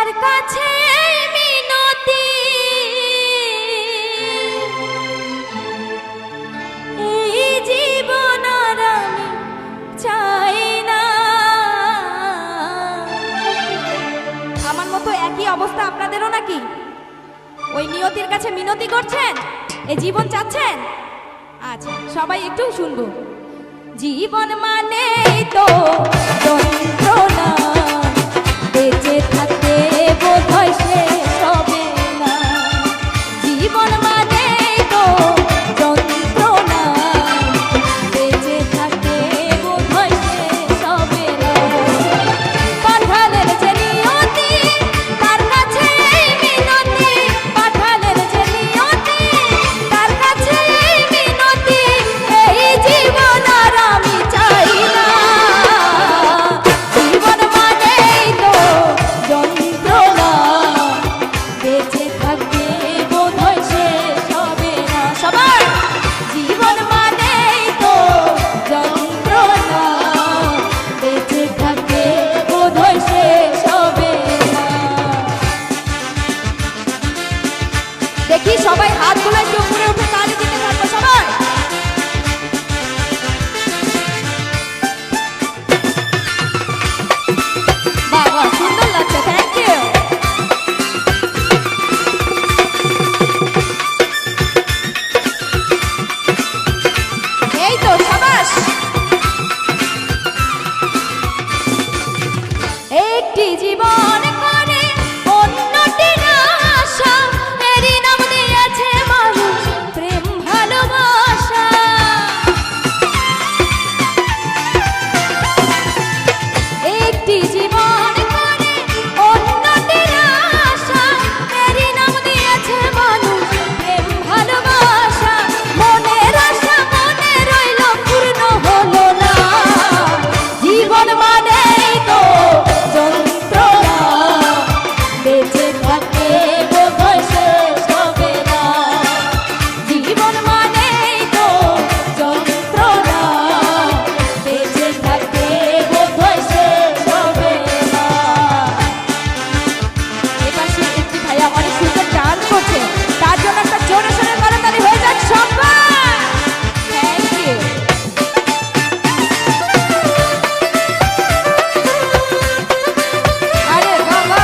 তার কাছে মিনতি এই জীবন আর আমি চাই না। আমার মতো একই অবস্থা আপনাদেরও নাকি? ওই নিয়তির কাছে মিনতি করছেন, এই জীবন চাচ্ছেন? আচ্ছা সবাই একটু শুনবো। জীবন মানে তো যন্ত্রণা, বেঁচে থাকতে বোধহয় শেষ হবে না। জীবন মানে তো যন্ত্রণা, বেঁচে থাকতে বোধহয় শেষ হবে না। পাঠালের যে নিয়তি তার কাছে মিনতি, পাঠালের যে নিয়তি তার কাছে মিনতি এই জীবন আর আমি চাই না। জীবন মানেই তো যন্ত্রণা, বেঁচে থাকতে বোধহয় শেষ হবে না। সবাই জীবন মানেই তো যন্ত্রণা, বেঁচে থাকতে বোধহয় শেষ হবে না। দেখি সবাই হাতগুলো একটু উপরে উঠে তালি দিতে থাকবো সবাই। বাহ বাহ, সুন্দর লাগছে, থ্যাংক ইউ। এই তো সাবাস। একটি জীবন করে অন্যটির আশা, এরই নাম দিয়েছে মানুষ প্রেম ভালোবাসা। একটি জীবন করে অন্যটির আশা, এরই নাম দিয়েছে মানুষ প্রেম ভালোবাসা। মনের আশা মনে রইল পূর্ণ হলো না। জীবন মানেই তো যন্ত্রণা, বেঁচে থাকতে বোধহয় শেষ হবে না। জীবন মানেই তো যন্ত্রণা, বেঁচে থাকতে বোধহয় শেষ হবে না। এপাশে একটি ভাইয়া অনেক সুন্দর ডান্স করছে, তার জন্য একটা জোরে সোরে করতালি হয়ে যাক সবাই। Thank you. আরে বাবা,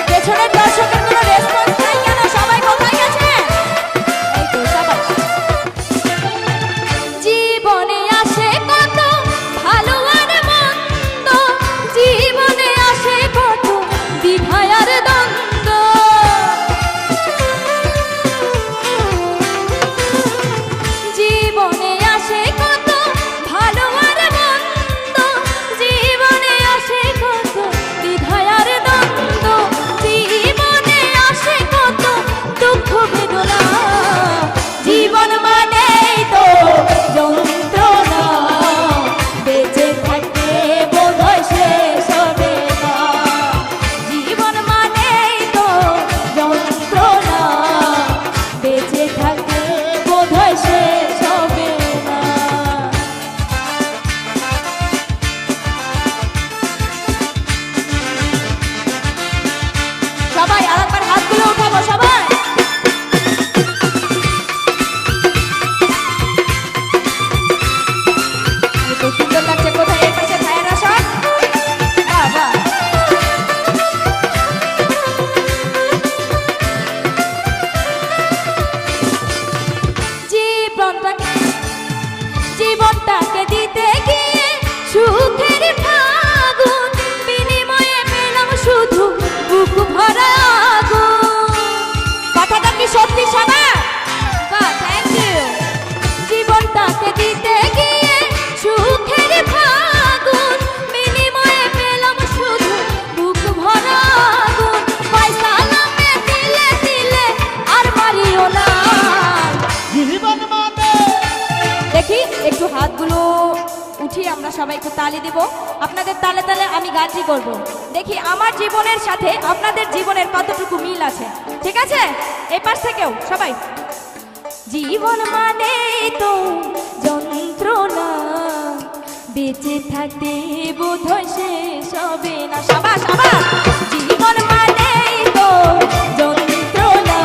পেছনের দর্শকের কোনো রেসপন্স নাই কেন? সবাই কোথায় গেছে? এই তো সবাই। জীবনে আসে কত ভালো আর মন্দ, জীবনে আসে কত দ্বিধা আর দ্বন্দ্ব। জীবনে আসে কত ভালো আর মন্দ, জীবনে আসে কত দ্বিধা আর দ্বন্দ্ব। জীবনে আসে কত দুঃখ বেদনা। জীবন মানেই তো যন্ত্রণা, বেঁচে থাকতে বোধহয় শেষ হবে না। জীবন মানেই তো যন্ত্রণা, বেঁচে থাকতে বোধহয় শেষ হবে না। সবাই আরেকবার হাতগুলো উঠাবো সবাই। এই তো সুন্দর লাগছে, কোথায় এই পাশে ভাইয়েরা সব? বাহ বাহ। জীবনটাকে দিতে গিয়ে সুখের ফাগুন, বিনিময়ে পেলাম শুধু বুক ভরা আগুন। কথাটা কি সত্যি সবার? বাহ, থ্যাংক ইউ। জীবনটাকে দিতে গিয়ে সুখের ফাগুন, বিনিময়ে পেলাম শুধু বুক ভরা আগুন। পয়সা নামে দিলে দিলে আর মারিও না। জীবন মানে দেখি একটু হাতগুলো উঠিয়ে আমরা সবাই একটু তালি দিব। আপনাদের তালে তালে আমি গানটি করব। দেখি আমার জীবনের সাথে আপনাদের জীবনের কতটুকু মিল আছে। ঠিক আছে? এই পাশ থেকেও সবাই। জীবন মানে তো যন্ত্রণা, বেঁচে থাকতে বোধহয় শেষ হবে না। সাবাস সাবাস। জীবন মানেই তো যন্ত্রণা,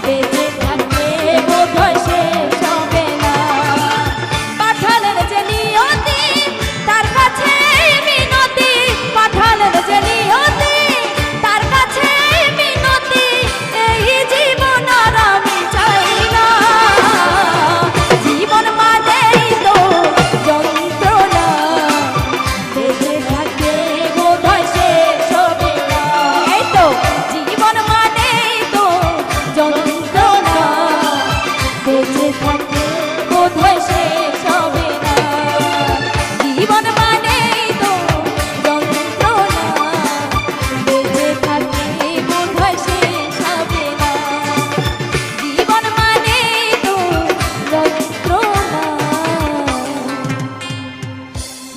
বেঁচে থাকতে বোধহয় শেষ হবে না। পাঠালেন যে নিয়তি তার কাছে মিনতি, পাঠালেন যে নিয়তি তার কাছে মিনতি, এই জীবন আর আমি চাই না। জীবন মানেই তো যন্ত্রণা, বেঁচে থাকতে বোধহয় শেষ হবে না। এই তো জীবন মানেই তো যন্ত্রণা, বেঁচে থাকতে বোধহয় শেষ হবে না। জীবন মানেই তো যন্ত্রণা, বেঁচে থাকতে বোধহয় শেষ হবে না। জীবন মানেই তো যন্ত্রণা,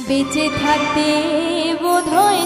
বেঁচে থাকতে বোধহয়